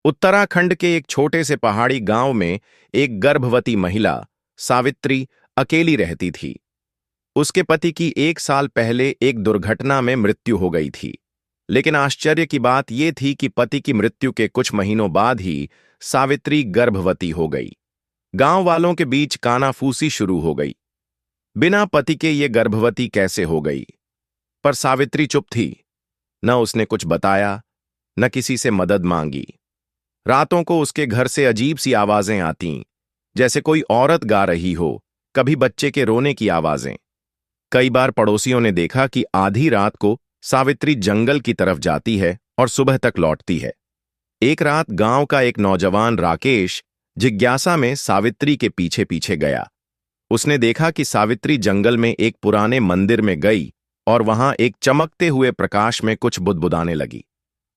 उत्तराखंड के एक छोटे से पहाड़ी गांव में एक गर्भवती महिला सावित्री अकेली रहती थी। उसके पति की 1 साल पहले एक दुर्घटना में मृत्यु हो गई थी। लेकिन आश्चर्य की बात यह थी कि पति की मृत्यु के कुछ महीनों बाद ही सावित्री गर्भवती हो गई। गांव वालों के बीच कानाफूसी शुरू हो गई। बिना पति के ये गर्भवती कैसे हो गई? पर सावित्री चुप थी। न उसने कुछ बताया, न किसी से मदद मांगी। रातों को उसके घर से अजीब सी आवाजें आतीं, जैसे कोई औरत गा रही हो, कभी बच्चे के रोने की आवाजें। कई बार पड़ोसियों ने देखा कि आधी रात को सावित्री जंगल की तरफ जाती है और सुबह तक लौटती है। एक रात गांव का एक नौजवान राकेश जिज्ञासा में सावित्री के पीछे पीछे गया। उसने देखा कि सावित्री जंगल में एक पुराने मंदिर में गई और वहां एक चमकते हुए प्रकाश में कुछ बुदबुदाने लगी।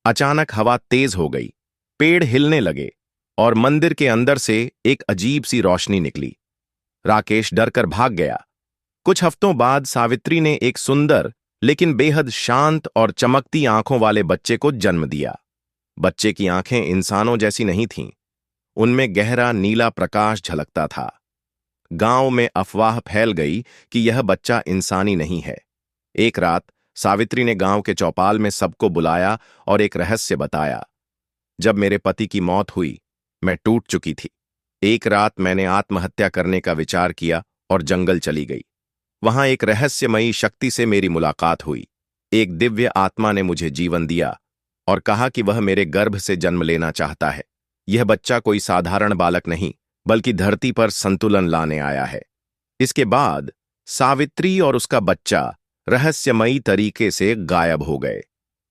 अचानक हवा तेज हो गई, पेड़ हिलने लगे और मंदिर के अंदर से एक अजीब सी रोशनी निकली। राकेश डरकर भाग गया। कुछ हफ्तों बाद सावित्री ने एक सुंदर लेकिन बेहद शांत और चमकती आंखों वाले बच्चे को जन्म दिया। बच्चे की आंखें इंसानों जैसी नहीं थीं, उनमें गहरा नीला प्रकाश झलकता था। गांव में अफवाह फैल गई कि यह बच्चा इंसानी नहीं है। एक रात सावित्री ने गांव के चौपाल में सबको बुलाया और एक रहस्य बताया। जब मेरे पति की मौत हुई, मैं टूट चुकी थी। एक रात मैंने आत्महत्या करने का विचार किया और जंगल चली गई। वहां एक रहस्यमयी शक्ति से मेरी मुलाकात हुई। एक दिव्य आत्मा ने मुझे जीवन दिया और कहा कि वह मेरे गर्भ से जन्म लेना चाहता है। यह बच्चा कोई साधारण बालक नहीं, बल्कि धरती पर संतुलन लाने आया है। इसके बाद सावित्री और उसका बच्चा रहस्यमयी तरीके से गायब हो गए।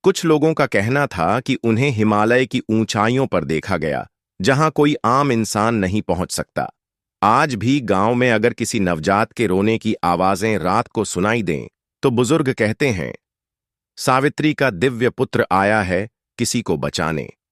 कुछ लोगों का कहना था कि उन्हें हिमालय की ऊंचाइयों पर देखा गया, जहां कोई आम इंसान नहीं पहुंच सकता। आज भी गांव में अगर किसी नवजात के रोने की आवाजें रात को सुनाई दें, तो बुजुर्ग कहते हैं, सावित्री का दिव्य पुत्र आया है किसी को बचाने।